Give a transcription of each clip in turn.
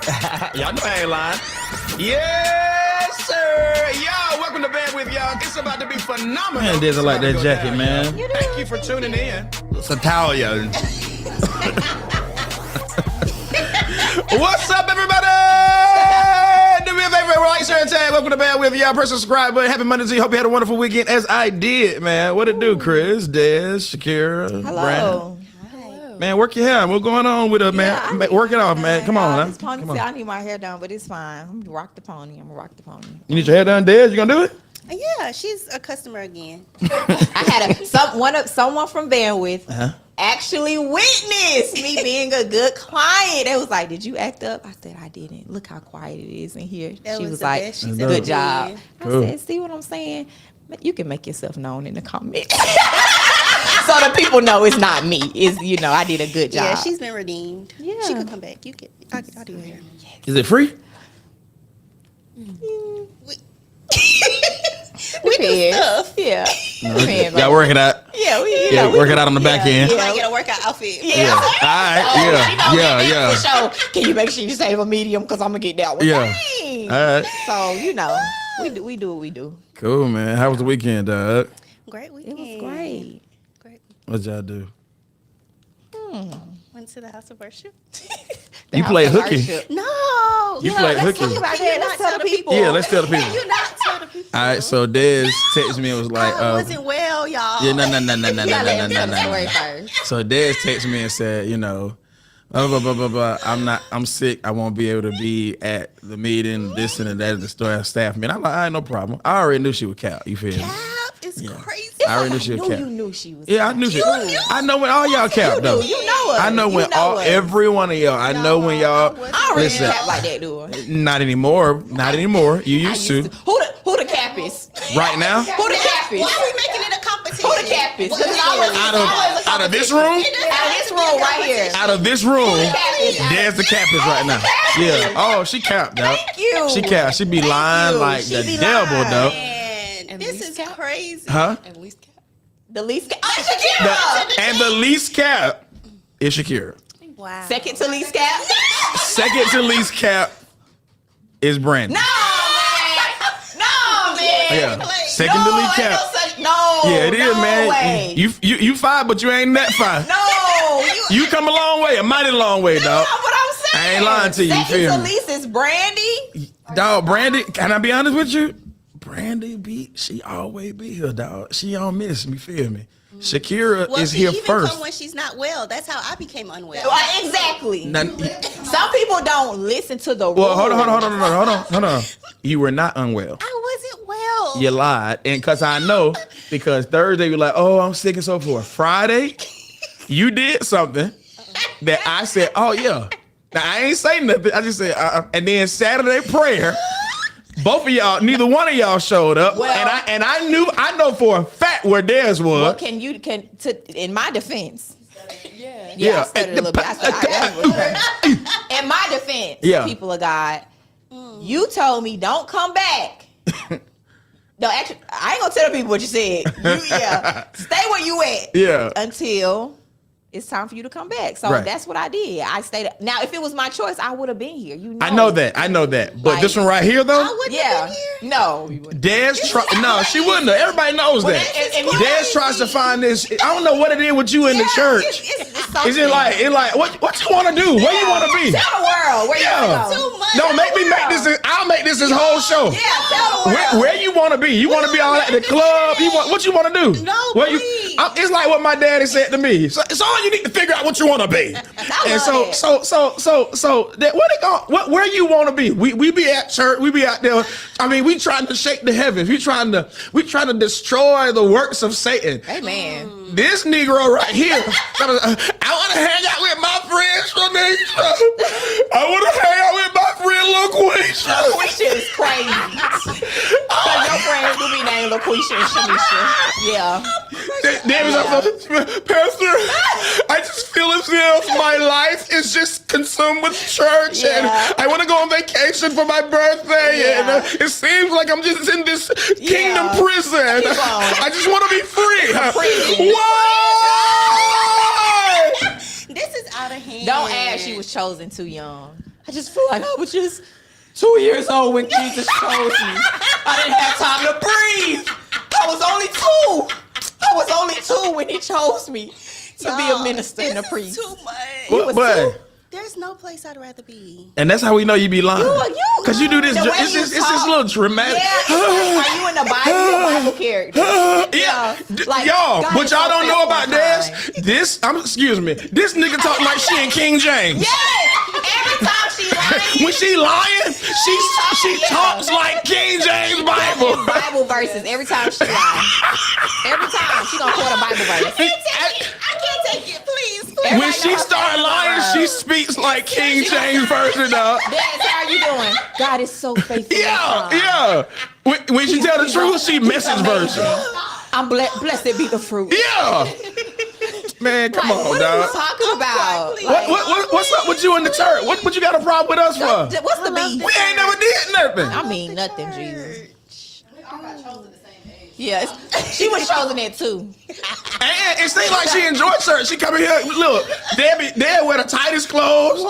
Y'all know I ain't lying. Yes, sir. Y'all, welcome to Band with y'all. It's about to be phenomenal. Man, doesn't like that jacket, down, man. Thank you for tuning in. It's Italian. What's up, everybody? Do me a favor, like, share, and tag. Welcome to Band with y'all. Press subscribe button. Happy Monday to you. Hope you had a wonderful weekend, as I did, man. What it do, Chris, Des, Shakira, Hello. Brandon? Man, work your hair. What's going on with it, man? Work it off, man. Come on, this man. ponytail, I need my hair done, but it's fine. I'm gonna rock the pony. You need your hair done, Des? You gonna do it? Yeah, she's a customer again. I had someone from Bandwidth actually witnessed me being a good client. They was like, "Did you act up?" I said, "I didn't. Look how quiet it is in here." That she was was the like, best she's "Good ever job." been. Cool. I said, "See what I'm saying? You can make yourself known in the comments." So the people know it's not me. It's, I did a good job. Yeah, she's been redeemed. Yeah. She could come back. I'll do your hair. Is it free? We do stuff. Yeah. Y'all work it out. Yeah, Work it out on the back end. You might get a workout outfit. Yeah. All right. Yeah. So, can you make sure you save a medium? Because I'm going to get that one. Yeah. Dang. All right. So, we do what we do. Cool, man. How was the weekend, Doug? Great It weekend. was great. Great. What y'all do? Went to the house of worship. You play hooky. No. You play hooky. Talk about that. Let's tell the people. Yeah, let's tell the people. Can you not tell the people? All right, so Des texted me and was like, I wasn't well, y'all. yeah, no. Story first. So Des texted me and said, blah, blah, blah, blah, blah. I'm sick. I won't be able to be at the meeting, this and that at the store staff meeting. I'm like, all right, no problem. I already knew she was Cal. You feel me? Cap is crazy. I already knew she was Cap. You knew she was. Yeah, I knew she. I know when all y'all Cap though. You know her. I know when every one of y'all. I know when y'all. I already Listen, cap like that, do I? Not anymore. Not anymore. You used to. Who the cap is? Right now. Who the cap is? Why are we making it a competition? Who the cap is? Out of this room. Out of this room right here. Out of this room. Cap is. There's the cap is right now. Yeah. Oh, she capped, dog. Thank you. She capped. She be lying you. like She the be devil, lying. dog. Man, this is crazy. Huh? The least cap. Shakira. And the least cap is Shakira. Wow. Second to least cap. Second to least cap is Brandon. No, man. Yeah. Second to least cap. No. Yeah, it is, man. Way. You fine, but you ain't that fine. No. You come a long way, a mighty long way, dog. That's what I'm saying. I ain't lying to you, you feel Second me? to least is Brandy. Dog, Brandy, can I be honest with you? Brandy she always be here, dog. She don't miss me, feel me? Shakira Well, is she here even first. come when she's not well. That's how I became unwell. Exactly. None- Some people don't listen to the Well, hold rules. on. You were not unwell. I wasn't well. You lied. And because I know, because Thursday you're like, oh, I'm sick and so forth. Friday, you did something that I said, oh, yeah. Now, I ain't say nothing. I just said, and then Saturday prayer, both of y'all, neither one of y'all showed up. Well- and I know for a fact where theirs was. Well, in my defense. Yeah. I studied a little bit. In my defense, Yeah. people of God, you told me don't come back. No, actually, I ain't gonna tell the people what you said. Stay where you at. Yeah. Until it's time for you to come back. So Right. that's what I did. I stayed. Now, if it was my choice, I would have been here. I know that. But Like- this one right here, though, I wouldn't have been here. No. No, she wouldn't have. Everybody knows that. Des tries to find this. I don't know what it is with you in the church. It's Is it like what you want to do? Where you want to be? Tell the world where you want to go. Too much. No, make me make this. I'll make this his whole show. Yeah, tell the world. Where you want to be? You want to be all at the club? What you want to do? No, Where please. it's like what my daddy said to me. So it's all you need to figure out what you want to be. And love so that where you want to be? We be at church. We be out there. I mean, we trying to shake the heavens. We trying to destroy the works of Satan. Amen. This Negro right here, I want to hang out with my friend Shanisha. I want to hang out with my friend LaQuisha. LaQuisha is crazy. Because your friends do be named LaQuisha and Shanisha. Yeah. Pastor, I just feel as if my life is just consumed with church, and I want to go on vacation for my birthday, and it seems like I'm just in this kingdom prison. I just want to be free. Why? This is out of hand. Don't ask she was chosen too young. I just feel like I was just 2 years old when Jesus chose me. I didn't have time to breathe. I was only two when he chose me to be a minister and a priest. Too much. But There's no place I'd rather be. and that's how we know you be lying. You- Cause you do this. the way It's you just this talk. little dramatic. Yeah, it's like, are you in the Bible? You a Bible character? Yeah, Like, y'all, God but is y'all so don't know about faithful this. Excuse me. This nigga talk like she in King James. Yes. Every time she lying, When she lying, she talks like King James Bible. Bible verses. Every time she lying, every time she gonna quote a Bible verse. I can't take it, please. When she start lying, she speaks like King James version of. Dennis, how are you doing? God is so faithful. Yeah. When she tell the truth, she message version. I'm blessed be the fruit. Yeah. Man, come on, What are you dog. talking about? What's up with you in the church? What you got a problem with us for? What's the beef? We ain't never did nothing. I mean nothing, Jesus. Yes, she was chosen it too. And it seems like she enjoyed church. She come in here, look, Dad wear the tightest clothes.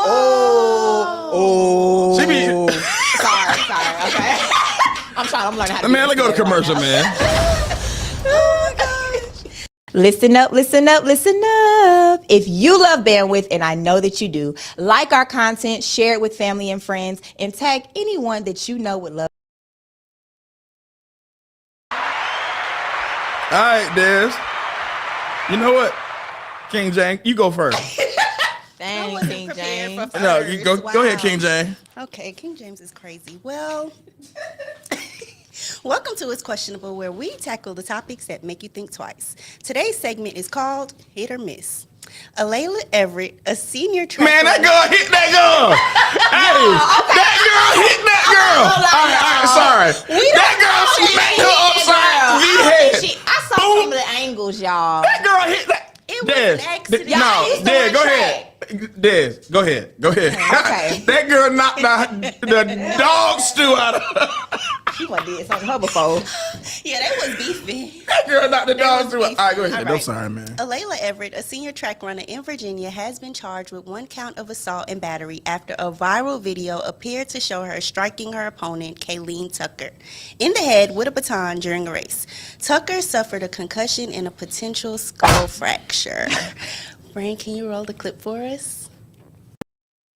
Oh. She be, Sorry, okay. I'm learning how to. man, let's go to commercial, man. Oh my gosh. Listen up. If you love bandwidth, and I know that you do, like our content, share it with family and friends, and tag anyone that you know would love. All right, Des. You know what? King James, you go first. Dang, King James. No, you go ahead, King James. Okay, King James is crazy. Well, welcome to It's Questionable, where we tackle the topics that make you think twice. Today's segment is called Hit or Miss. Alayla Everett, a senior track Man, that girl hit that girl. Hey, that girl hit that girl. All right, sorry. That girl smacked her upside the head. I saw some of the angles, y'all. That girl hit that. It was an accident. Y'all No, used to Des, run go track. ahead. Des, go ahead. Okay. That girl knocked the dog stew out of her. She must did something to her before. Yeah, they was beefing. That girl knocked the dog stew out. All right, go ahead. All I'm sorry, man. Alayla Everett, a senior track runner in Virginia, has been charged with 1 count of assault and battery after a viral video appeared to show her striking her opponent, Kayleen Tucker, in the head with a baton during a race. Tucker suffered a concussion and a potential skull fracture. Brian, can you roll the clip for us?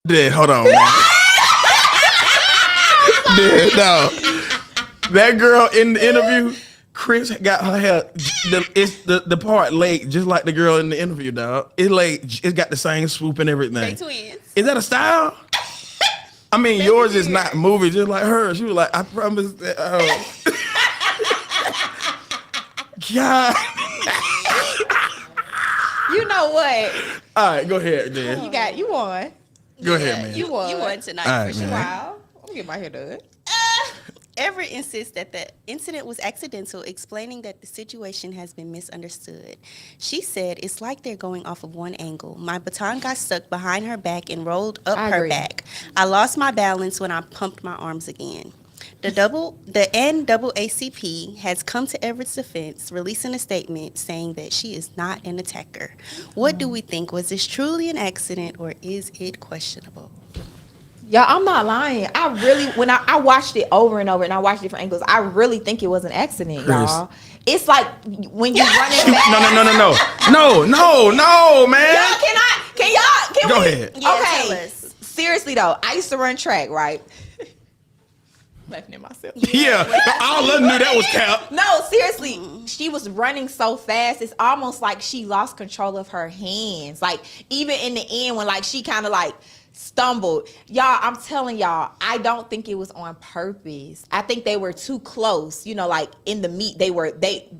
Des, hold on, man. Des, no. That girl in the interview, Chris got her hair. The part laid just like the girl in the interview, dog. It got the same swoop and everything. They twins. Is that a style? I mean, yours is not moving just like hers. She was like, I promise that. God. You know what? All right, go ahead, Des. You won. Go ahead, man. You won. You won tonight All right, for sure. man. Wow. Let me get my hair done. Everett insists that the incident was accidental, explaining that the situation has been misunderstood. She said, "It's like they're going off of one angle. My baton got stuck behind her back and rolled up I her agree. back. I lost my balance when I pumped my arms again." The NAACP has come to Everett's defense, releasing a statement saying that she is not an attacker. What do we think? Was this truly an accident, or is it questionable? Y'all, I'm not lying. I really, when I watched it over and over and I watched different angles, I really think it was an accident, Chris. y'all. It's like when you running back. No, man. Y'all, can Go we? ahead. Yeah, Okay. tell us. Seriously though, I used to run track, right? Laughing at myself. Yeah, all of them knew that was cap. No, seriously, she was running so fast. It's almost like she lost control of her hands. Like even in the end, when like she kind of like stumbled, y'all. I'm telling y'all, I don't think it was on purpose. I think they were too close. You know, like in the meet, they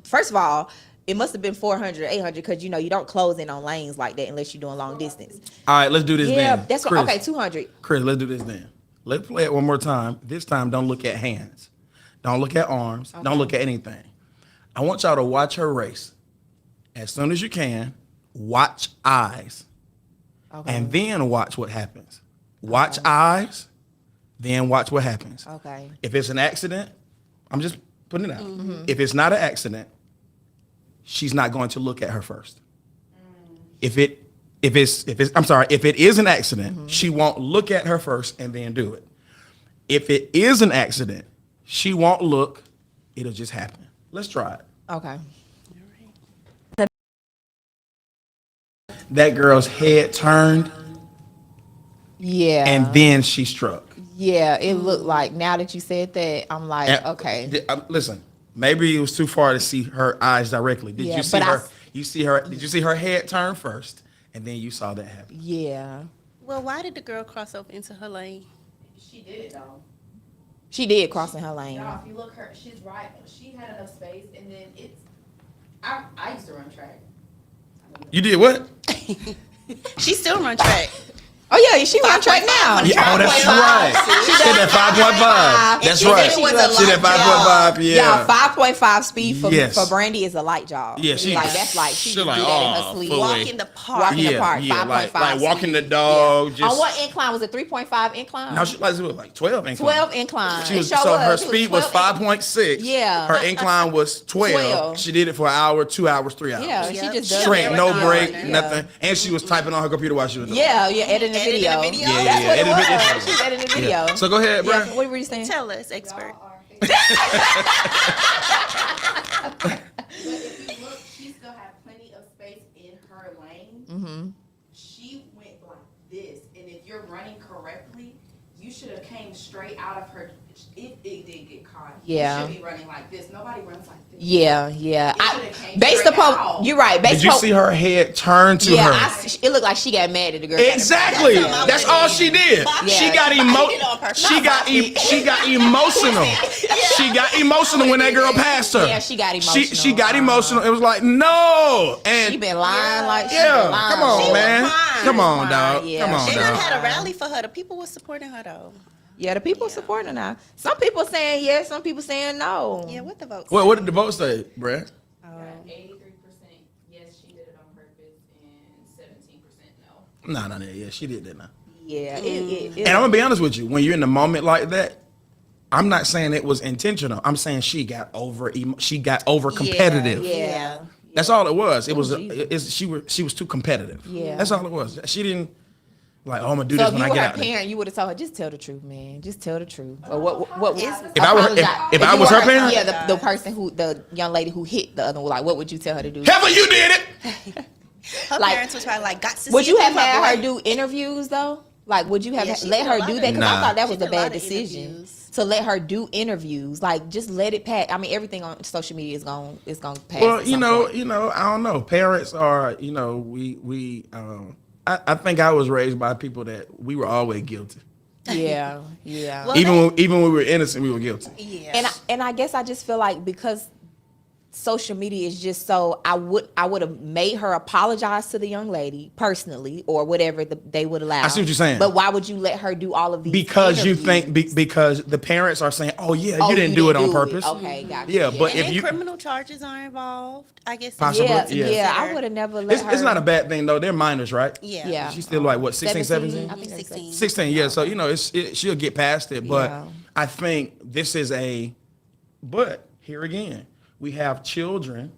first of all, it must have been 400, 800 because you know you don't close in on lanes like that unless you're doing long distance. All right, let's do this Yeah, then. that's what. Chris, Okay, 200. Chris, let's do this then. Let's play it one more time. This time, don't look at hands. Don't look at arms. Okay. Don't look at anything. I want y'all to watch her race. As soon as you can, watch eyes. Okay. And then watch what happens. Watch eyes, then watch what happens. Okay. If it's an accident, I'm just putting it out. If it's not an accident, she's not going to look at her first. If it if it is an accident, she won't look at her first and then do it. If it is an accident, she won't look. It'll just happen. Let's try it. Okay. That girl's head turned Yeah. and then she struck. Yeah, it looked like, now that you said that, I'm like, And- okay. Listen, maybe it was too far to see her eyes directly. Did Yeah, you see but her? Did you see her head turn first, and then you saw that happen? Yeah. Well, why did the girl cross over into her lane? She did it though. She did cross in her lane. Y'all, if you look her, she's right. She had enough space, and then I used to run track. You did what? She still run track. Oh, yeah, she run track now. Yeah, oh, that's right. She did that 5.5. That's she right. said it was a She did light 5.5. Yeah. Yeah, 5.5 speed for Yes. Brandy is a light job. Yeah, she- like that's like she she just like, do that in oh, her sleep. fully. Walk in the park. Walk in the Yeah, park. yeah, 5.5 like walking speed. the dog. Yeah. Just On what incline was it? 3.5 incline. No, she like it was like 12 incline. 12 incline. She was, It sure so her It speed was 12 5.6. Yeah. Her incline was 12. 12. She did it for an hour, 2 hours, 3 hours. Yeah, Yep. she just does Straight, it. no marathon break, runner. nothing. And she was typing on her computer while she was doing it. Yeah, editing the Editing video. the video? Yeah, That's yeah, what editing it was. video. She's editing the video. So go ahead, bro. Yeah, what were you saying? Tell us, expert. But if you look, she still had plenty of space in her lane. Mm-hmm. She went like this, and if you're running correctly, you should have came straight out of her. It did get caught. Yeah. You should be running like this. Nobody runs like this. Yeah. It should've came Based straight upon, out. you're right. Based Did you upon, see her head turn to yeah, her? it looked like she got mad at the girl. Exactly. That's all she did. She Yeah. got She did it on purpose. she got emotional. She got emotional when that girl passed her. Yeah, she got emotional. She got emotional. It was like, no. She And been lying like she yeah, been lying. come on, She was man. crying. Come on, She was dog. crying, yeah. Come on, They done dog. had a rally for her. The people was supporting her though. Yeah, the people supporting her now. Some people saying yes, some people saying no. Yeah, what the vote? What did the vote say, Brad? 83% yes, she did it on purpose, and 17% no. No, yeah, she did that now. Yeah, And I'm gonna be honest with you, when you're in the moment like that, I'm not saying it was intentional. I'm saying she got over competitive. yeah. That's all it was. It was Jesus. she was too competitive. Yeah. That's all it was. She didn't like, oh, I'm gonna do So this if when you I were get her out there. parent, you would have told her, just tell the truth, man. Just tell the truth. Or what Is- If I were- apologize. if I you was were her parent? yeah, the person the young lady who hit the other one, like, what would you tell her to do? Heifer, you did it. Her Like- parents was probably like, got to Would see you if have my had her boy- do interviews though? Like, would you have Yeah, she let did a her lot do of that? Because I Nah. thought that She was a did a lot bad of decision. interviews. To let her do interviews, like just let it pass. I mean, everything on social media is gonna pass. Well, at you some know, point. I don't know. Parents are, I think I was raised by people that we were always guilty. Yeah. Well, Even when we were innocent, we were guilty. Yeah. And I guess I just feel like because social media is just so, I would have made her apologize to the young lady personally or whatever they would allow. I see what you're saying. But why would you let her do all of these? Because you think interviews? because the parents are saying, "Oh yeah, Oh, you didn't do it on purpose." Okay, gotcha. Yeah, but and if then you criminal charges are involved. I guess. Possibly, yeah, yeah. I would have never let her. it's not a bad thing though. They're minors, right? Yeah. Yeah. She's still like what, 16, 17? I think that's 16. 16, yeah. So she'll get past it. But Yeah. I think this is but here again, we have children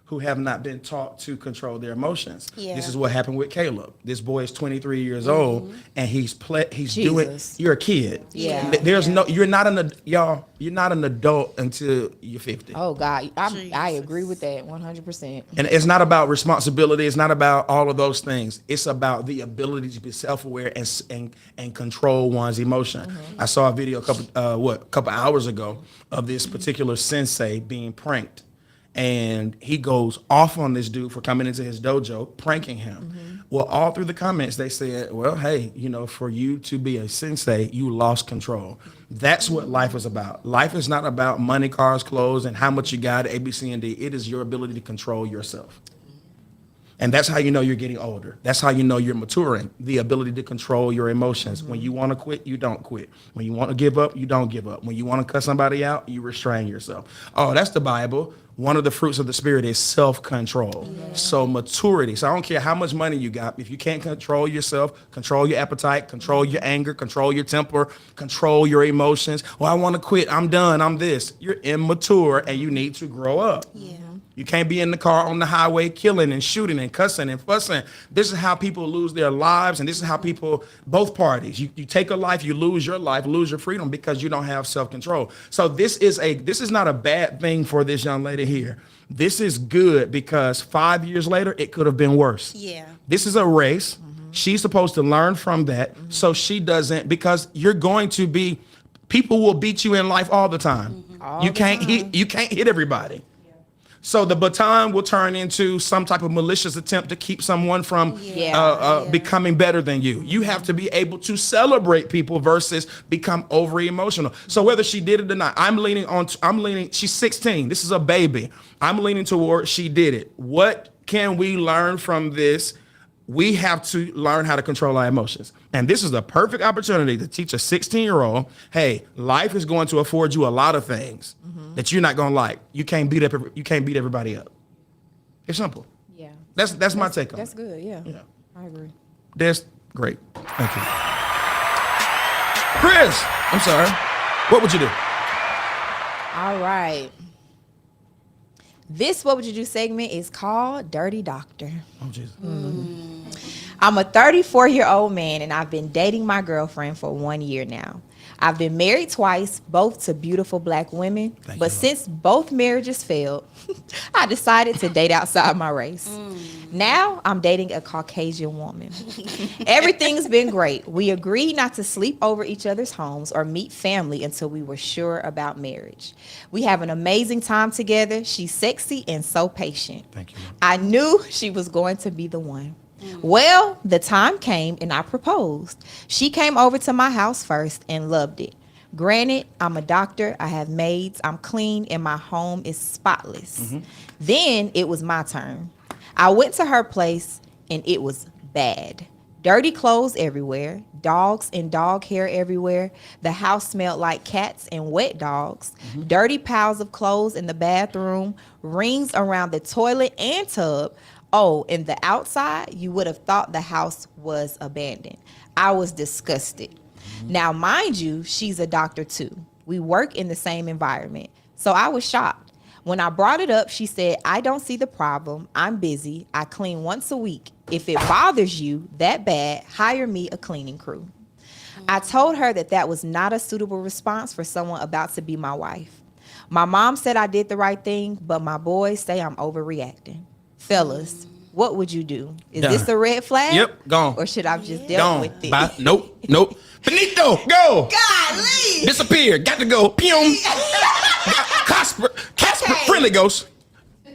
who have not been taught to control their emotions. Yeah. This is what happened with Caleb. This boy is 23 years old, and he's doing. Jesus. You're a kid. Yeah. There's no. You're not You're not an adult until you're 50. Oh God, I Jesus. agree with that 100%. And it's not about responsibility. It's not about all of those things. It's about the ability to be self-aware and control one's emotion. I saw a video a couple hours ago of this particular sensei being pranked. And he goes off on this dude for coming into his dojo, pranking him. Well, all through the comments, they said, well, hey, for you to be a sensei, you lost control. That's what life is about. Life is not about money, cars, clothes, and how much you got, A, B, C, and D. It is your ability to control yourself. And that's how you know you're getting older. That's how you know you're maturing. The ability to control your emotions. When you want to quit, you don't quit. When you want to give up, you don't give up. When you want to cut somebody out, you restrain yourself. Oh, that's the Bible. One of the fruits of the Spirit is self-control. So maturity. So I don't care how much money you got. If you can't control yourself, control your appetite, control your anger, control your temper, control your emotions. Well, I want to quit. I'm done. I'm this. You're immature and you need to grow up. Yeah. You can't be in the car on the highway killing and shooting and cussing and fussing. This is how people lose their lives, and this is how people, both parties, you take a life, you lose your life, lose your freedom because you don't have self-control. So this is not a bad thing for this young lady here. This is good because 5 years later, it could have been worse. Yeah. This is a race. She's supposed to learn from that so she doesn't, because you're going to be, people will beat you in life all the time. You can't hit everybody. So the baton will turn into some type of malicious attempt to keep someone from becoming better than you. You have to be able to celebrate people versus become over emotional. So whether she did it or not, she's 16. This is a baby. I'm leaning toward she did it. What can we learn from this? We have to learn how to control our emotions. And this is the perfect opportunity to teach a 16-year-old, hey, life is going to afford you a lot of things that you're not going to like. You can't beat everybody up. It's simple. Yeah. That's my take on it. That's good, yeah. I agree. That's great. Thank you. Chris, I'm sorry. What would you do? All right. This What Would You Do segment is called Dirty Doctor. Oh, Jesus. I'm a 34-year-old man, and I've been dating my girlfriend for 1 year now. I've been married twice, both to beautiful black women. But since both marriages failed, I decided to date outside my race. Now I'm dating a Caucasian woman. Everything's been great. We agreed not to sleep over each other's homes or meet family until we were sure about marriage. We have an amazing time together. She's sexy and so patient. Thank you. I knew she was going to be the one. Well, the time came and I proposed. She came over to my house first and loved it. Granted, I'm a doctor, I have maids, I'm clean, and my home is spotless. Then it was my turn. I went to her place and it was bad. Dirty clothes everywhere, dogs and dog hair everywhere. The house smelled like cats and wet dogs. Dirty piles of clothes in the bathroom, rings around the toilet and tub. Oh, and the outside, you would have thought the house was abandoned. I was disgusted. Now, mind you, she's a doctor too. We work in the same environment. So I was shocked. When I brought it up, she said, I don't see the problem. I'm busy. I clean once a week. If it bothers you that bad, hire me a cleaning crew. I told her that was not a suitable response for someone about to be my wife. My mom said I did the right thing, but my boys say I'm overreacting. Fellas, what would you do? Is this a red flag? Yep, gone. Or should I just deal with it? Bye. Nope. Benito, go. Golly. Disappear. Got to go. Pew. Casper, friendly ghost.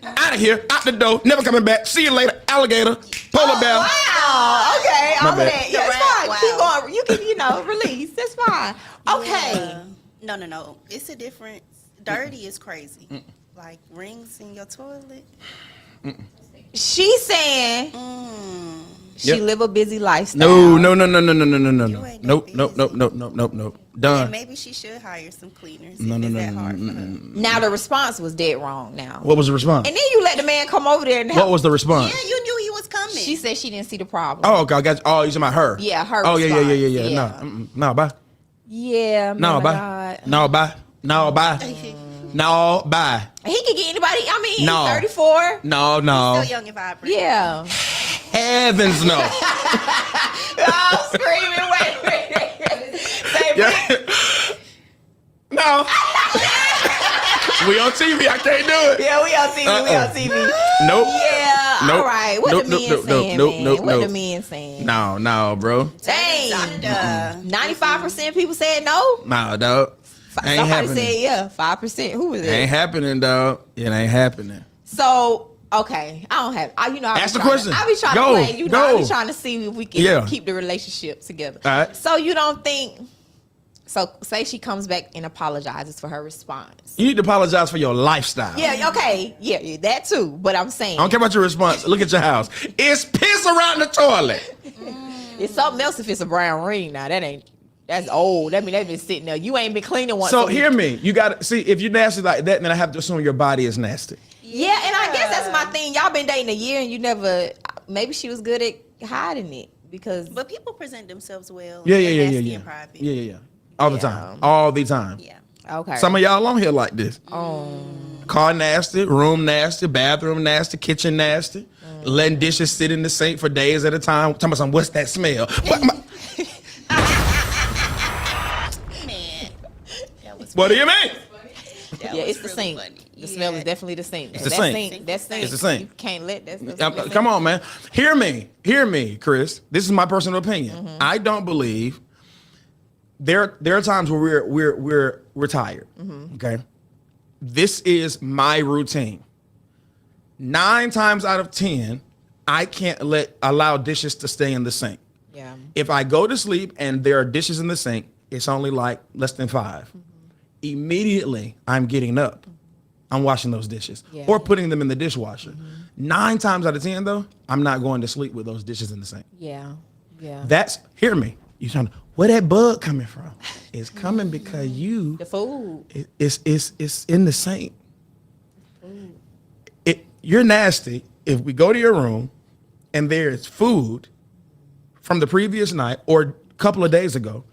Out of here. Out the door. Never coming back. See you later. Alligator. Polar bear. Wow. Okay. My All of bad. that. Yeah, it's fine. Wow. Keep going. You can, release. That's fine. Okay. Yeah. No. It's a difference. Dirty is crazy. Like rings in your toilet. She's saying she live a busy lifestyle. No. You ain't Nope. Yeah, Done. maybe she should hire some cleaners. No. Hard for her. Now the response was dead wrong now. What was the response? And then you let the man come over there and help. What was the response? Yeah, you knew he was coming. She said she didn't see the problem. Oh, okay. I got you. Oh, you talking about her? Yeah, her Oh, yeah. response. No, bye. Yeah. No, bye. God. No, bye. No, bye. He could get anybody. I mean, No. he's 34. No. Still young and vibrant. Yeah. Heavens no. I'm screaming. Wait. Say, No. We on TV. I can't do it. yeah, we on TV. Nope. Yeah. Nope. All right. What the men saying, man? What the men saying? No, bro. Dang. 95% of people said no. No, dog. Ain't Somebody happening. said yeah. 5%. Who was it? Ain't happening, dog. It ain't happening. So okay, I don't have. Ask the question. I be trying Go, to play. go. I be trying to see if we can keep the relationship together. All right. So you don't think? So say she comes back and apologizes for her response. You need to apologize for your lifestyle. Yeah. Okay. Yeah. That too. But I'm saying I don't care about your response. Look at your house. It's piss around the toilet. it's something else if it's a brown ring. Now that ain't. That's old. That mean they've been sitting there. You ain't been cleaning once. So hear me. You got to see if you're nasty like that, then I have to assume your body is nasty. Yeah, and I guess that's my thing. Y'all been dating a year and you never. Maybe she was good at hiding it because. But people present themselves well. Yeah. In private. Yeah. All the time. All the time. Yeah. Okay. Some of y'all on here like this. car nasty, room nasty, bathroom nasty, kitchen nasty, letting dishes sit in the sink for days at a time. Talking about what's that smell? Man, that was What do you mean? that Yeah, was it's the really sink. funny. The smell Yeah. is definitely the sink. It's the That sink. That sink. It's the sink. You can't let that stuff. Come on, man. Hear me, Chris. This is my personal opinion. I don't believe there are times where we're tired. Okay, this is my routine. 9 times out of 10, I can't allow dishes to stay in the sink. Yeah. If I go to sleep and there are dishes in the sink, it's only like less than 5. Immediately, I'm getting up. I'm washing those dishes Yeah. or putting them in the dishwasher. 9 times out of 10, though, I'm not going to sleep with those dishes in the sink. Yeah. Yeah. Hear me. You trying to, where that bug coming from? It's coming because The food. it's in the sink. You're nasty if we go to your room and there's food from the previous night or a couple of days ago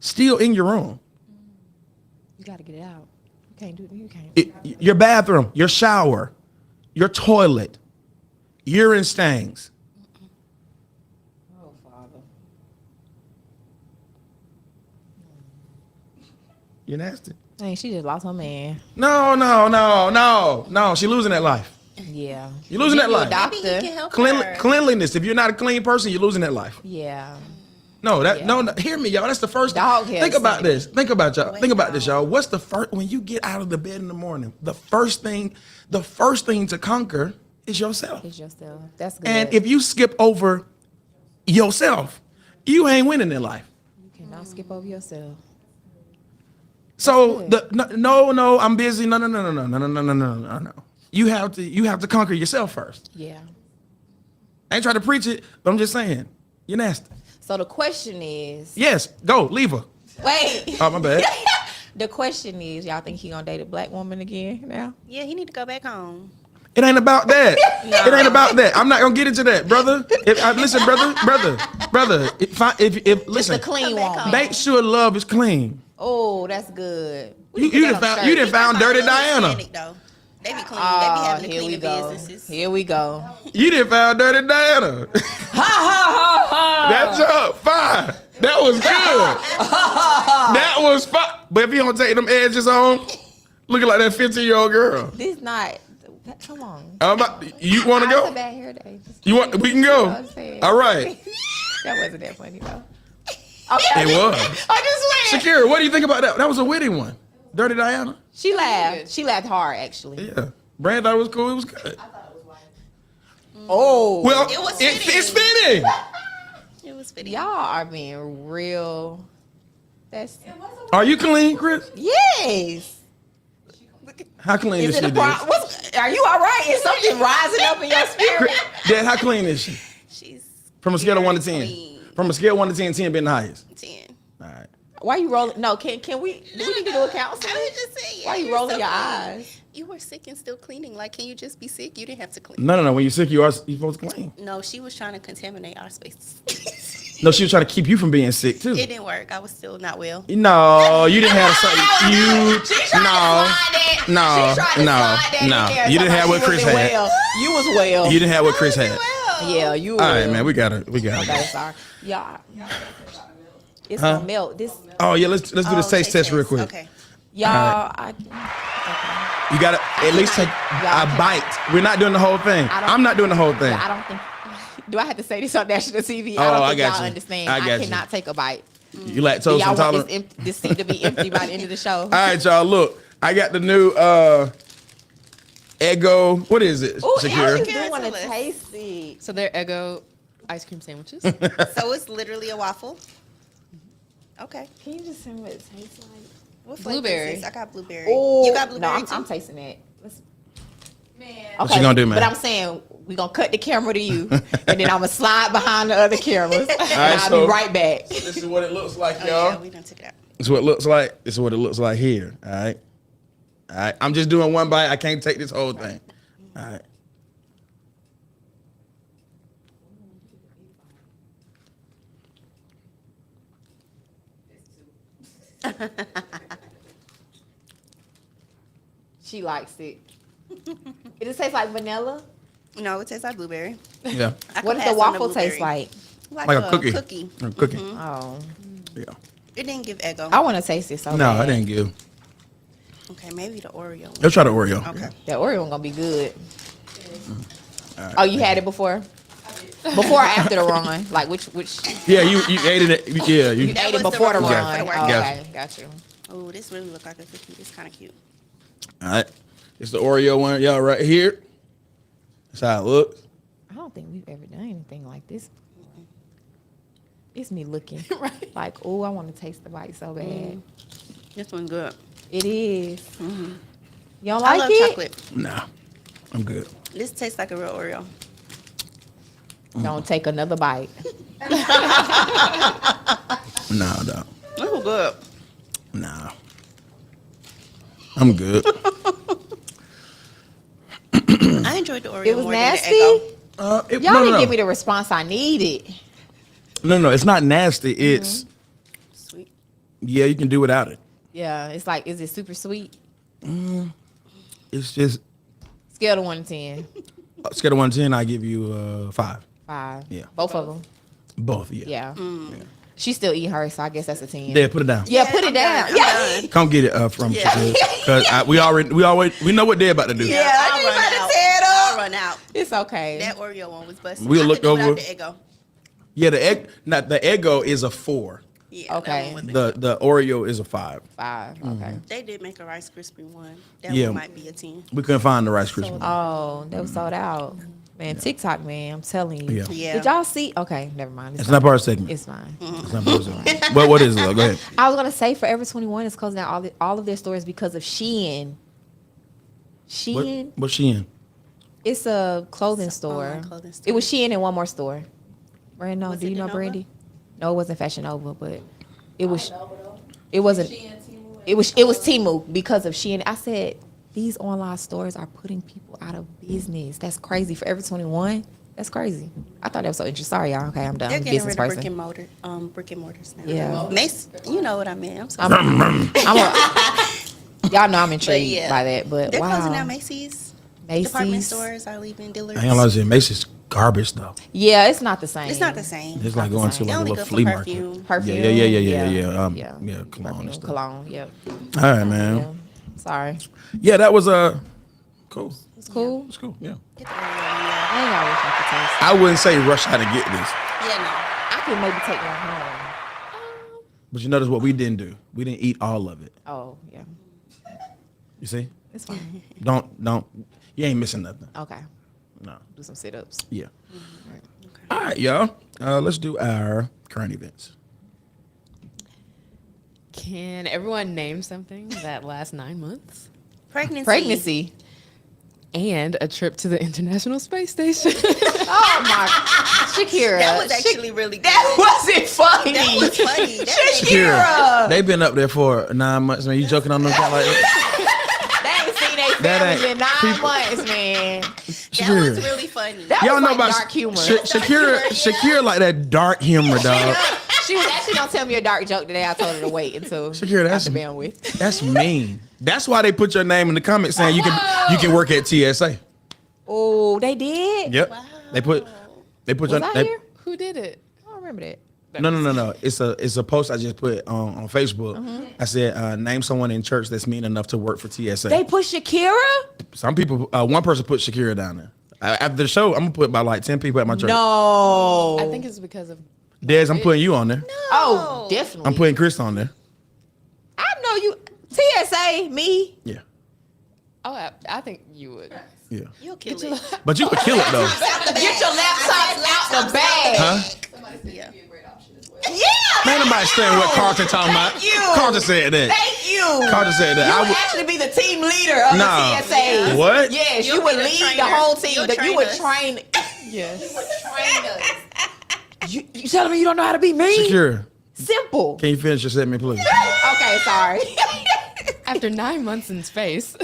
still in your room. You got to get it out. You can't do it. You can't. Your bathroom, your shower, your toilet, urine stains. Oh, Father. You're nasty. Dang, she just lost her man. No. She losing that life. Yeah. You're losing that You a life. doctor. Maybe he can help her. Cleanliness. If you're not a clean person, you're losing that life. Yeah. No, Yeah. no. Hear me, y'all. That's the first. Dog hair Think about scent. this. Think about y'all. Think about this, y'all. What's the first when you get out of the bed in the morning? The first thing to conquer is yourself. It's yourself. That's good. And if you skip over yourself, you ain't winning in life. you cannot skip over yourself. So That's no, I'm busy. No. You have to conquer yourself first. Yeah. I ain't trying to preach it, but I'm just saying, you're nasty. So the question is, Yes, go, leave her. wait. Oh, my bad. The question is, y'all think he gonna date a black woman again now? Yeah, he need to go back home. It ain't about that. It ain't about that. I'm not gonna get into that, brother. Listen, brother. If listen, The clean Come back woman. home. make sure love is clean. Oh, that's good. You done found Dirty Diana. Hispanic, though. They be clean. They be Oh, having the here we cleaning go. businesses. Here we go. You done found Dirty Diana. That's up. Fine. That was good. That was fine. But if you don't take them edges on, looking like that 15-year-old girl. This not. Come on. You want to It's a go? bad hair day. You want? We can go. All right. That wasn't that funny though. Okay. It was. I just went. Shakira, what do you think about that? That was a witty one. Dirty Diana. She laughed. She laughed hard actually. Yeah. Brand thought it was cool. It was good. Oh. Well, It was it's fitting. It was fitting. Y'all are being real. That's Are you clean, Chris? yes. How clean is Is it she? a problem? Are you all right? Is something rising up in your spirit? Dad, how clean is she? She's From a scale of 1 to 10. clean. From a scale of 1 to 10, 10 being the highest. 10. All right. Why you rolling? No, can we? Do we need to do a counseling? I was just saying. Why you you're rolling so your clean. eyes? You were sick and still cleaning. Like, can you just be sick? You didn't have to clean. No. When you're sick, you're supposed to clean. No, she was trying to contaminate our space. No, she was trying to keep you from being sick too. It didn't work. I was still not well. No, you didn't have something. You no. You didn't have what Chris had. You was well. You didn't have what Chris had. Yeah, you. All right, man. We got it. Okay, sorry. Yeah. It's Huh? gonna melt. This, Oh yeah, let's do this taste test real quick. Okay. y'all. You gotta at least take a bite. We're not doing the whole thing. I'm not doing the whole thing. I don't think. Do I have to say this on national TV? Oh, I don't I think got y'all you. understand. I got you. cannot take a bite. You lactose Y'all want intolerant. this seat to be empty by the end of the show. All right, y'all. Look, I got the new Eggo. What is it, Ooh, Shakira? I do want to Tell us. taste it. So they're Eggo ice cream sandwiches. So it's literally a waffle. Okay. Can you just tell me what it tastes like? What flavor is Blueberry. this? I got blueberry. Oh, You got blueberry no, too? I'm tasting that. Man. What you gonna do, man? But I'm saying we gonna cut the camera to you, and then I'm gonna slide behind the other cameras, and I'll so- be right back. This is what it looks like, Oh, y'all. yeah, we done took it out. This is what it looks like. This is what it looks like here. All right. All right. I'm just doing one bite. I can't take this whole thing. All right. She likes it. It tastes like vanilla. No, it tastes like blueberry. Yeah. I What could does pass the on waffle blueberry. taste like? Like a cookie. Cookie. Cookie. Oh, Yeah. It didn't give Eggo. I want to taste it so No, bad. I didn't give. Okay, maybe the Oreo one. Let's try the Oreo. Okay. That Oreo one gonna be good. Oh, you had it before? Before or after the run? Like which? Yeah, you ate it. Yeah, you. You That ate it was the before the reward run. for the Oh, workout. okay, got you. Oh, this really look like a cookie. It's kind of cute. All right. It's the Oreo one, y'all, right here. That's how it looks. I don't think we've ever done anything like this. It's me looking like, oh, I want to taste the bite so bad. This one's good. It is. You don't I like love it? chocolate. Nah, I'm good. This tastes like a real Oreo. Don't take another bite. Nah, dog. This is good. Nah. I'm good. I enjoyed the Oreo It was more nasty. than the Eggo. Y'all didn't give me the response I needed. No, it's not nasty. It's Sweet. yeah, you can do without it. Yeah, it's like, is it super sweet? It's just Scale of 1 to 10. scale of 1 to 10. I give you 5. 5. Yeah. Both of them. Both. Yeah. Yeah. She still eat hers, so I guess that's a 10. Yeah, put it down. Yeah, put it I'm down. done. Yeah. I'm done. Come get it from because we know what they're about to do. Yeah, I'll I run about out. to tear it I'll up. run out. It's okay. That Oreo one was busted. We'll I look could do without over- the Eggo. Yeah, the Eggo is a 4. Yeah. Okay. That one was The Oreo is a 5. 5. Okay. They did make a Rice Krispie one. That Yeah. one might be a 10. We couldn't find the Rice Krispies. Oh, they was sold out. Man, TikTok, man, I'm telling you. Yeah. Yeah. Did y'all see? Okay, never mind. It's not part of the segment. It's fine. It's not part of the segment. But what is it? Though? Go ahead. I was gonna say Forever 21 is closing down all of their stores because of Shein. Shein, What's she in? it's a clothing It's an store. online clothing store. It was Shein and one more store. Brando, Was do it you know Denova? Brandy? No, it wasn't Fashion Nova, but it was. It wasn't. It was Temu because of Shein. I said these online stores are putting people out of business. That's crazy. Forever 21. That's crazy. I thought that was so interesting. Sorry, y'all. Okay, I'm done. They're I'm a getting business rid of person. brick and mortars now. Yeah. Mace, you know what I mean. I'm so I'm y'all know I'm intrigued yeah. by that, but They're closing wow. down Macy's. Department Macy's. stores are leaving. Dillard's. I ain't gonna lie to you, Macy's garbage though. Yeah, it's not the same. It's not the same. It's like going to They They like a only little good for flea market. perfume. Perfume. Yeah. Yeah. Cologne and Perfume, stuff. cologne. Yep. All right, man. Yeah. Sorry. Yeah, that was cool. It's cool. It's cool. Yeah. Get the Oreo, yeah. I ain't always like to taste. I wouldn't say rush how to get this, Yeah, I could maybe take one home. but you notice what we didn't do. We didn't eat all of it. Oh yeah, You see? it's fine. Don't. You ain't missing nothing. Okay, No. do some sit-ups. Yeah. All right, y'all. Let's do our current events. Can everyone name something that lasts 9 months? no. Pregnancy. And a trip to the International Space Station. Oh my, Shakira. That was actually really good. That wasn't funny. That was funny. That was- Shakira. They've been up there for 9 months. Man, you joking on them kind like that? They ain't seen their That families ain't- in 9 months, man. That was really funny. That Y'all was know like about dark humor. Shakira like that dark humor, dog. She was actually gonna tell me a dark joke today. I told her to wait until Shakira, that's after bandwidth. That's mean. That's why they put your name in the comments saying you can work at TSA. Oh, they did. Yep. They put Was your I they, here? Who did it? I don't remember that. No. It's a post I just put on Facebook. Mm-hmm. I said name someone in church that's mean enough to work for TSA. They put Shakira. Some people, one person put Shakira down there. After the show, I'm gonna put about like 10 people at my church. No. I think it's because of. Des, I'm putting you on there. Oh, definitely. I'm putting Chris on there. I know you. TSA, me. Yeah. Oh, I think you would. Yeah. You'll kill it. But you could kill it though. Get your laptops out the bag. Huh? Yeah. Yeah. Man, nobody saying what Carlton talking about. Thank you. Carlton said that. Thank you. Carlton said that. You I would would. actually be the team leader of Nah. the TSA. What? Yes, You'll you would be the lead the trainer. whole team. You'll That you train would us. train. Yes. Train us. You telling me you don't know how to be me? Shakira, Simple. can you finish your segment, please? Okay, sorry. After 9 months in space,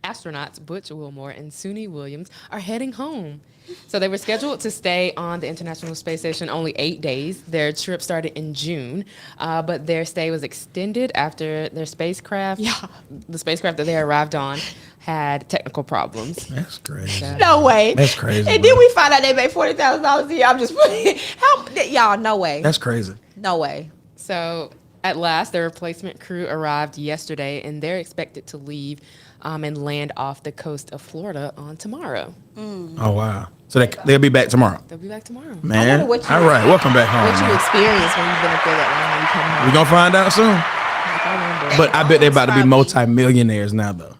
astronauts Butch Wilmore and Suni Williams are heading home. So they were scheduled to stay on the International Space Station only 8 days. Their trip started in June, but their stay was extended after their spacecraft, the spacecraft that they arrived on, had technical problems. That's crazy. No way. That's crazy, And bro. then we find out they made $40,000 a year. I'm just putting y'all. No way. That's crazy. No way. So at last, the replacement crew arrived yesterday, and they're expected to leave and land off the coast of Florida on tomorrow. Oh wow. So they'll be back tomorrow. They'll be back tomorrow. Man. wonder what you- All right. Welcome back home. What you man. experience when you've been up there that long when you come home? We gonna find out soon. Like, I wonder. But I bet they're about to be Probably. multi-millionaires now, though.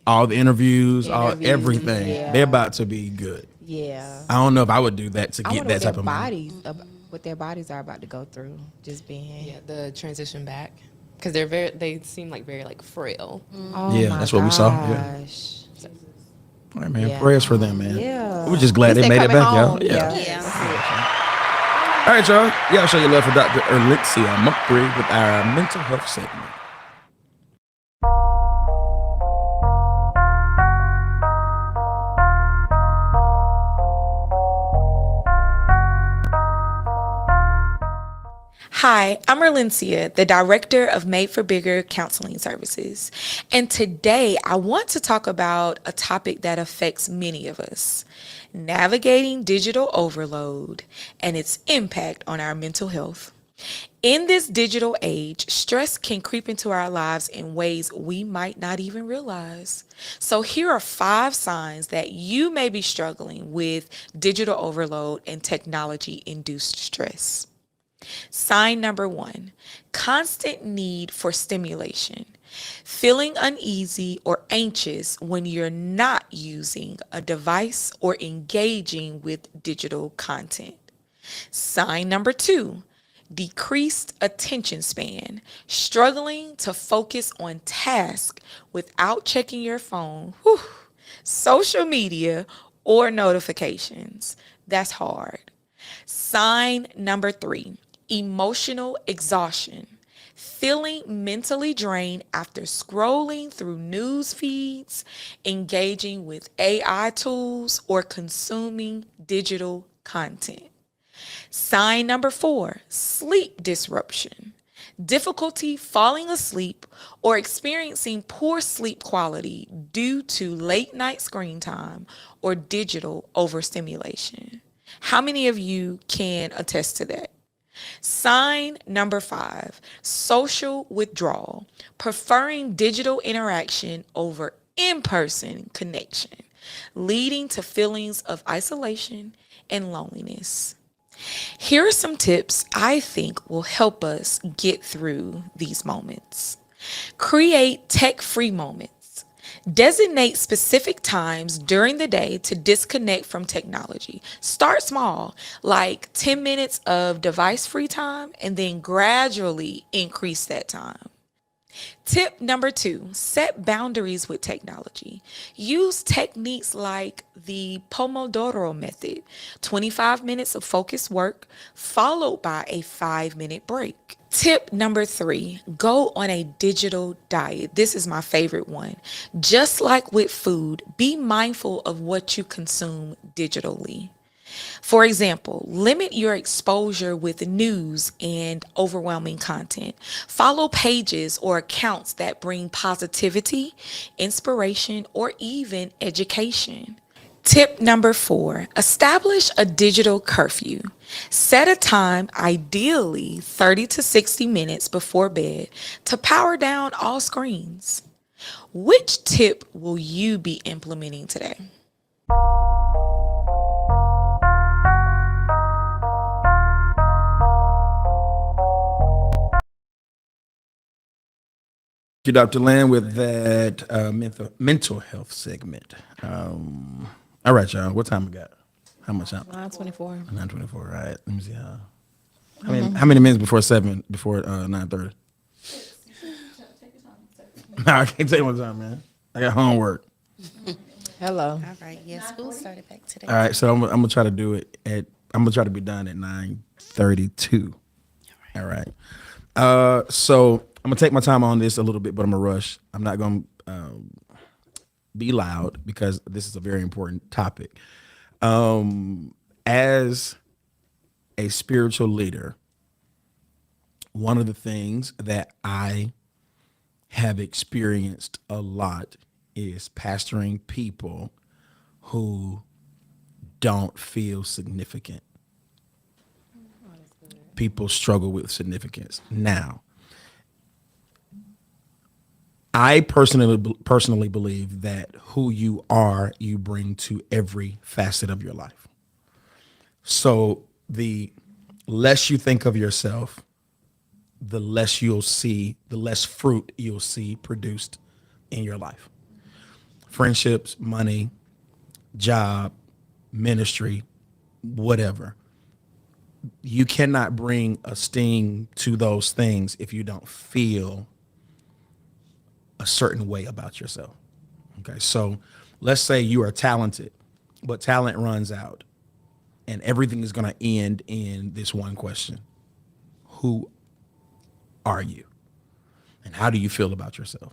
All the interviews, all Interviews, everything. yeah. They're about to be good. Yeah. I don't know if I would do that to I get wonder that type what of their money. bodies, what their bodies are about to go through. Just being. Yeah, the transition back, because they seem like very like frail. Oh Yeah, my that's what we saw, yeah. gosh. All right, man. Yeah. Prayers for them, man. Yeah. We're just glad At they least made it coming back, home. y'all. Yeah. Yeah. All right, y'all. Y'all show your love for Dr. Erlitzia Mumphrey with our mental health segment. Hi, I'm Erlincia, the Director of Made for Bigger Counseling Services. And today I want to talk about a topic that affects many of us, navigating digital overload and its impact on our mental health. In this digital age, stress can creep into our lives in ways we might not even realize. So here are 5 signs that you may be struggling with digital overload and technology-induced stress. Sign number 1, constant need for stimulation. Feeling uneasy or anxious when you're not using a device or engaging with digital content. Sign number 2, decreased attention span. Struggling to focus on tasks without checking your phone, social media, or notifications. That's hard. Sign number 3, emotional exhaustion. Feeling mentally drained after scrolling through news feeds, engaging with AI tools, or consuming digital content. Sign number 4, sleep disruption. Difficulty falling asleep or experiencing poor sleep quality due to late night screen time or digital overstimulation. How many of you can attest to that? Sign number 5, social withdrawal, preferring digital interaction over in-person connection, leading to feelings of isolation and loneliness. Here are some tips I think will help us get through these moments. Create tech-free moments. Designate specific times during the day to disconnect from technology. Start small, like 10 minutes of device-free time, and then gradually increase that time. Tip number 2, set boundaries with technology. Use techniques like the Pomodoro method, 25 minutes of focused work, followed by a 5-minute break. Tip number 3, go on a digital diet. This is my favorite one. Just like with food, be mindful of what you consume digitally. For example, limit your exposure with news and overwhelming content. Follow pages or accounts that bring positivity, inspiration, or even education. Tip number 4, establish a digital curfew. Set a time, ideally 30 to 60 minutes before bed, to power down all screens. Which tip will you be implementing today? You, Dr. Land, with that mental health segment. All right, y'all. What time we got? How much time? 9:24. 9:24. All right. Let me see how many minutes before 9:30? No, I can't take my time, man. I got homework. Hello. All right. Yeah, school started back today. All right, so I'm gonna try to do it I'm gonna try to be done at 9:32. All right. So I'm gonna take my time on this a little bit, but I'm gonna rush. I'm not gonna be loud because this is a very important topic. As a spiritual leader, one of the things that I have experienced a lot is pastoring people who don't feel significant. People struggle with significance. Now, I personally believe that who you are, you bring to every facet of your life. So the less you think of yourself, the less you'll see, the less fruit you'll see produced in your life. Friendships, money, job, ministry, whatever. You cannot bring esteem to those things if you don't feel a certain way about yourself. Okay, so let's say you are talented, but talent runs out, and everything is going to end in this one question: who are you, and how do you feel about yourself?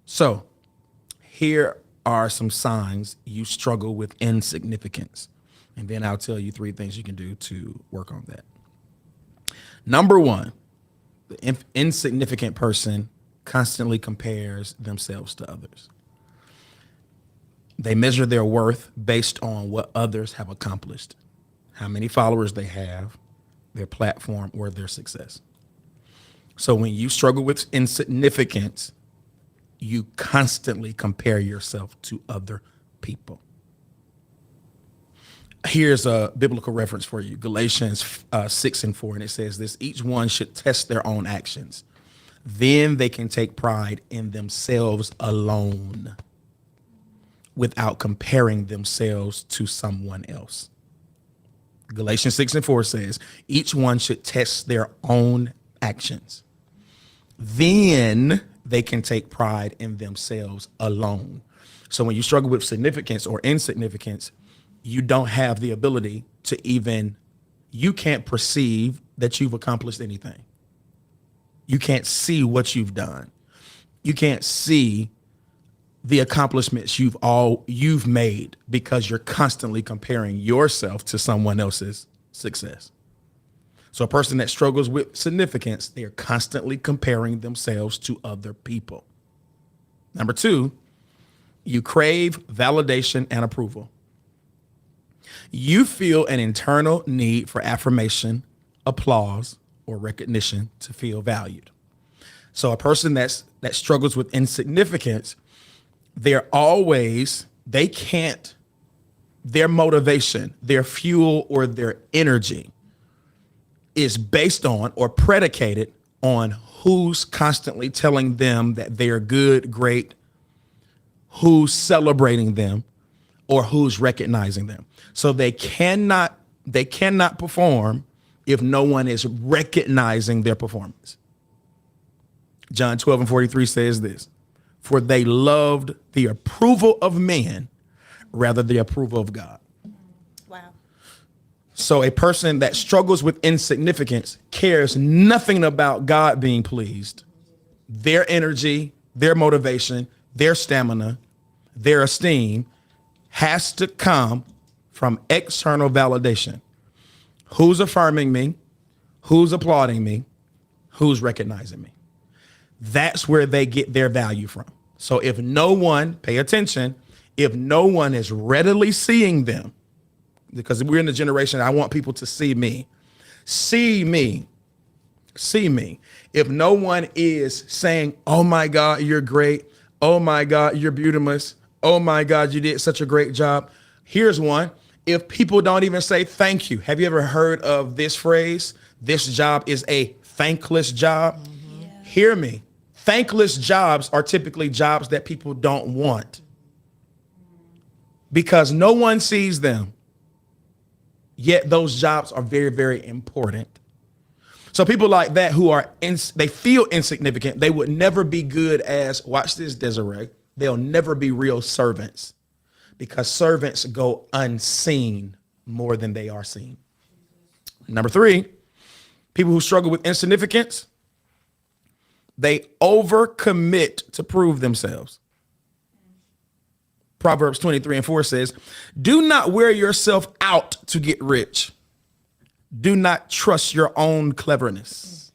So here are some signs you struggle with insignificance, and then I'll tell you 3 things you can do to work on that. Number 1, the insignificant person constantly compares themselves to others. They measure their worth based on what others have accomplished, how many followers they have, their platform, or their success. So when you struggle with insignificance, you constantly compare yourself to other people. Here's a biblical reference for you, Galatians 6:4, and it says this: each one should test their own actions. Then they can take pride in themselves alone without comparing themselves to someone else. Galatians 6:4 says, each one should test their own actions. Then they can take pride in themselves alone. So when you struggle with significance or insignificance, you don't have the ability to you can't perceive that you've accomplished anything. You can't see what you've done. You can't see the accomplishments you've made because you're constantly comparing yourself to someone else's success. So a person that struggles with significance, they're constantly comparing themselves to other people. Number 2, you crave validation and approval. You feel an internal need for affirmation, applause, or recognition to feel valued. So a person that struggles with insignificance, their motivation, their fuel, or their energy is based on or predicated on who's constantly telling them that they're good, great, who's celebrating them, or who's recognizing them. So they cannot perform if no one is recognizing their performance. John 12:43 says this: for they loved the approval of men rather than the approval of God. Wow. So a person that struggles with insignificance cares nothing about God being pleased. Their energy, their motivation, their stamina, their esteem has to come from external validation. Who's affirming me? Who's applauding me? Who's recognizing me? That's where they get their value from. So if no one, pay attention, if no one is readily seeing them, because we're in the generation, I want people to see me. See me. See me. If no one is saying, oh my God, you're great. Oh my God, you're beautiful. Oh my God, you did such a great job. Here's one. If people don't even say thank you. Have you ever heard of this phrase? This job is a thankless job. Mm-hmm. Yeah. Hear me. Thankless jobs are typically jobs that people don't want because no one sees them. Yet those jobs are very, very important. So people like that who are, they feel insignificant. They would never be good as, watch this, Desiree. They'll never be real servants because servants go unseen more than they are seen. Number 3, people who struggle with insignificance, they overcommit to prove themselves. Proverbs 23:4 says, do not wear yourself out to get rich. Do not trust your own cleverness.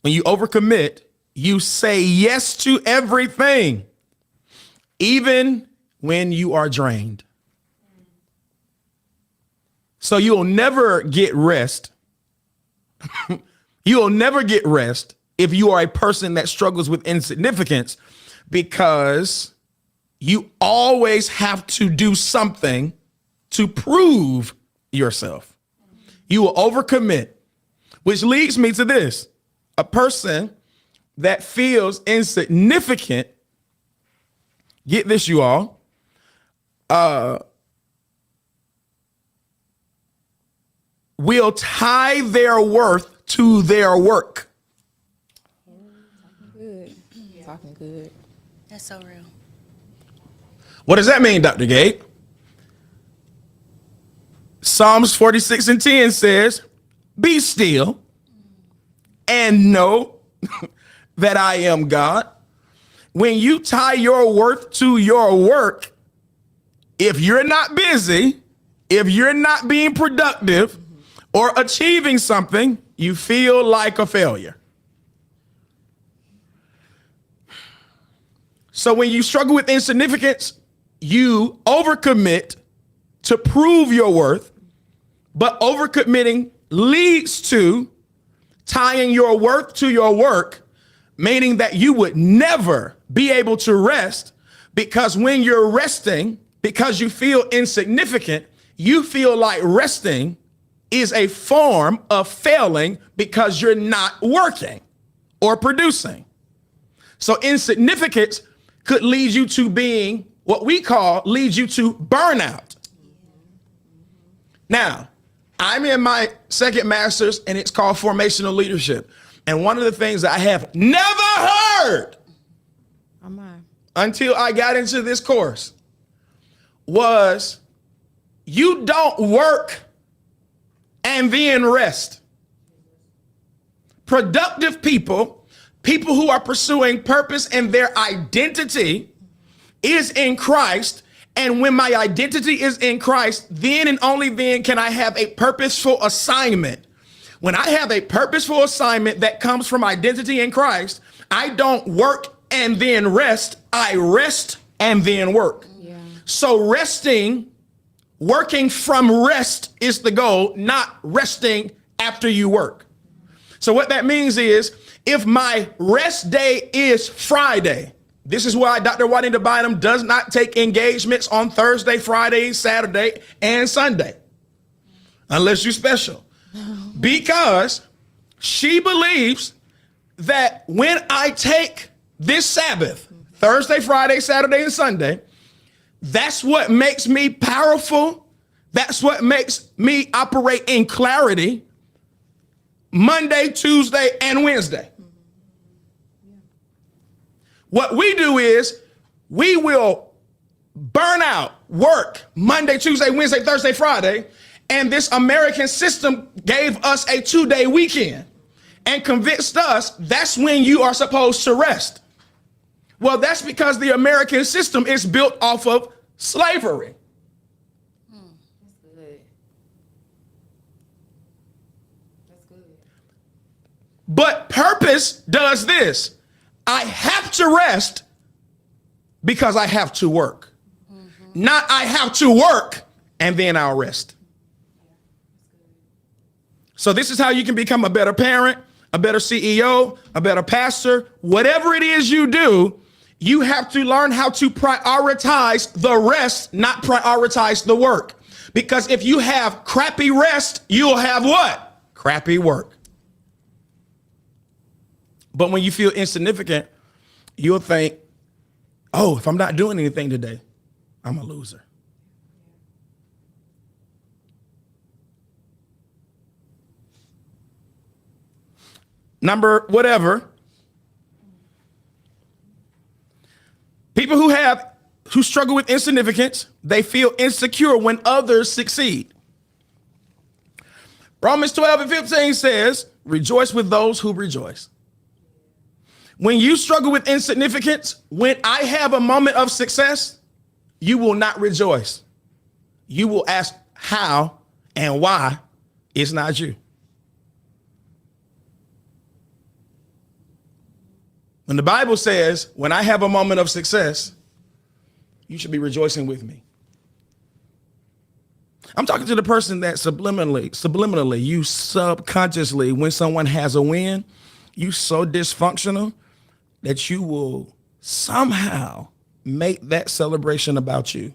When you overcommit, You say yes to everything, even when you are drained. So you'll never get rest. You'll never get rest if you are a person that struggles with insignificance, because you always have to do something to prove yourself. You will overcommit, which leads me to this. A person that feels insignificant, get this, you all, will tie their worth to their work. Good. Talking good. That's so real. What does that mean, Dr. Gabe? Psalms 46:10 says, be still and know that I am God. When you tie your worth to your work, if you're not busy, if you're not being productive or achieving something, you feel like a failure. So when you struggle with insignificance, you overcommit to prove your worth, but overcommitting leads to tying your worth to your work, meaning that you would never be able to rest, because when you're resting, because you feel insignificant, you feel like resting is a form of failing because you're not working or producing. So insignificance could lead you to being what we call leads you to burnout. Now, I'm in my second master's and it's called formational leadership. And one of the things that I have never heard until I got into this course was you don't work and then rest. Productive people, people who are pursuing purpose and their identity is in Christ. And when my identity is in Christ, then and only then can I have a purposeful assignment. When I have a purposeful assignment that comes from identity in Christ, I don't work and then rest. I rest and then work. Yeah. So resting, working from rest is the goal, not resting after you work. So what that means is if my rest day is Friday, this is why Dr. Juanita Bynum does not take engagements on Thursday, Friday, Saturday, and Sunday, unless you're special. Because she believes that when I take this Sabbath, Thursday, Friday, Saturday, and Sunday, that's what makes me powerful. That's what makes me operate in clarity Monday, Tuesday, and Wednesday. What we do is we will burn out, work Monday, Tuesday, Wednesday, Thursday, Friday, and this American system gave us a 2-day weekend and convinced us that's when you are supposed to rest. Well, that's because the American system is built off of slavery. That's good. That's good. But purpose does this. I have to rest because I have to work. Not I have to work and then I'll rest. So this is how you can become a better parent, a better CEO, a better pastor. Whatever it is you do, you have to learn how to prioritize the rest, not prioritize the work. Because if you have crappy rest, you'll have what? Crappy work. But when you feel insignificant, you'll think, oh, if I'm not doing anything today, I'm a loser. Number whatever. People who struggle with insignificance, they feel insecure when others succeed. Romans 12:15 says, rejoice with those who rejoice. When you struggle with insignificance, when I have a moment of success, you will not rejoice. You will ask how and why it's not you. When the Bible says, when I have a moment of success, you should be rejoicing with me. I'm talking to the person that subliminally, you subconsciously, when someone has a win, you so dysfunctional that you will somehow make that celebration about you.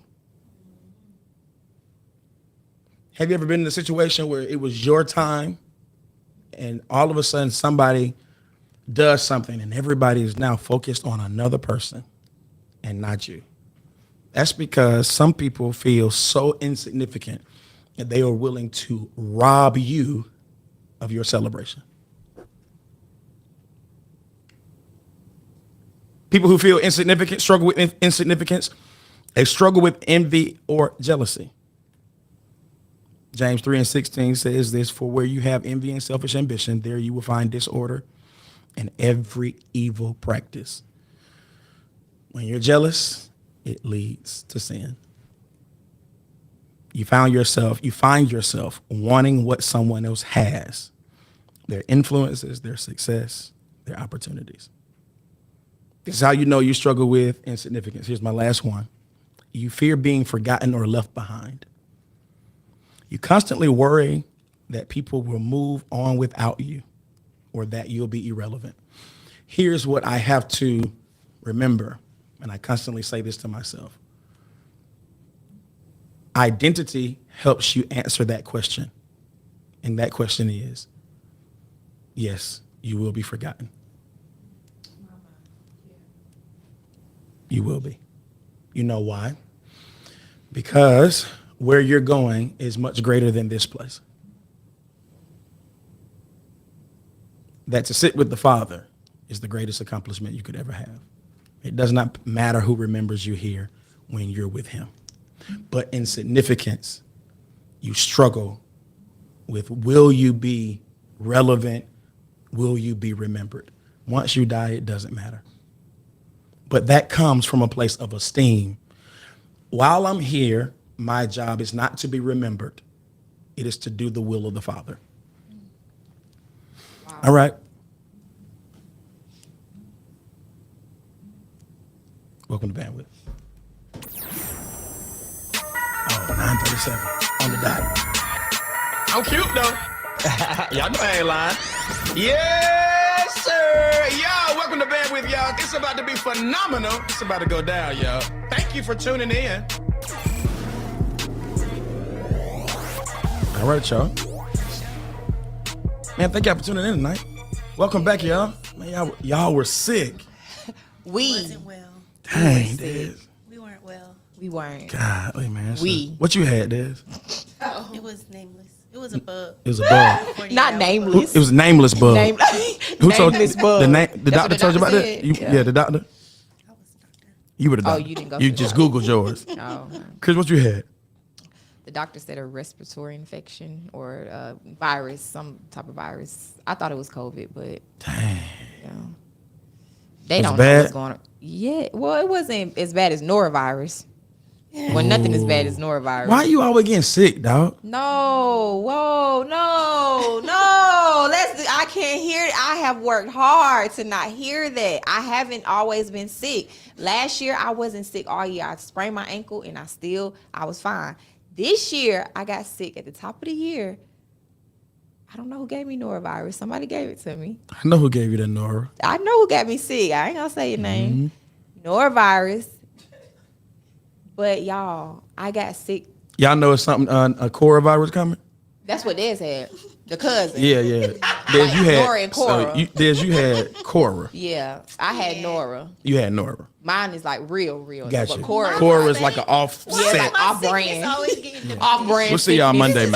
Have you ever been in a situation where it was your time and all of a sudden somebody does something and everybody is now focused on another person and not you? That's because some people feel so insignificant that they are willing to rob you of your celebration. People who feel insignificant struggle with insignificance. They struggle with envy or jealousy. James 3:16 says this, for where you have envy and selfish ambition, there you will find disorder and every evil practice. When you're jealous, it leads to sin. You find yourself wanting what someone else has, their influences, their success, their opportunities. This is how you know you struggle with insignificance. Here's my last one. You fear being forgotten or left behind. You constantly worry that people will move on without you or that you'll be irrelevant. Here's what I have to remember, and I constantly say this to myself. Identity helps you answer that question. And that question is, yes, you will be forgotten. You will be. You know why? Because where you're going is much greater than this place. That to sit with the Father is the greatest accomplishment you could ever have. It does not matter who remembers you here when you're with him. But in significance, you struggle with, will you be relevant? Will you be remembered? Once you die, it doesn't matter. But that comes from a place of esteem. While I'm here, my job is not to be remembered. It is to do the will of the Father. Wow. All right. Welcome to Bandwidth. Oh, 9:37 on the dot. I'm cute though. Y'all know I ain't lying. Yes, sir. Y'all, welcome to Bandwidth, y'all. It's about to be phenomenal. It's about to go down, y'all. Thank you for tuning in. All right, y'all. Man, thank y'all for tuning in tonight. Welcome back, y'all. Man, y'all were sick. We Wasn't well. Dang, Des. We weren't well. we weren't. Golly, man. We. What you had, Des? It was nameless. It was a bug. It was a bug. 48 Not hour nameless. It was a nameless bug. Who told Nameless bug. the doctor what told you about doctor that? said. Yeah, the doctor. bug. I was a doctor. You were the doctor. you didn't go You to the just doctor. Googled yours. Oh, Chris, what you had? The doctor said a respiratory infection or a virus, some type of virus. I thought it was COVID, but Dang. you know, they Was it don't know bad? what's going on. Yeah, well, it wasn't as bad as norovirus. Well, nothing as bad as norovirus. Why you always getting sick, dog? No, whoa, no. I can't hear it. I have worked hard to not hear that. I haven't always been sick. Last year, I wasn't sick all year. I sprained my ankle and I was fine. This year, I got sick at the top of the year. I don't know who gave me norovirus. Somebody gave it to me. I know who gave you that Nora. I know who got me sick. I ain't gonna say your name. Norovirus. But y'all, I got sick. Y'all know it's something, a coronavirus coming? That's what Des had. The cousin. Yeah. Des, you had Nora and Cora. Des, you had Cora. Yeah, I had Nora. You had Nora. Mine is like real. Gotcha. But Cora, Cora is like an offset. yeah, like off Sickness brand. always getting Off brand. We'll see y'all sickness. Monday, man.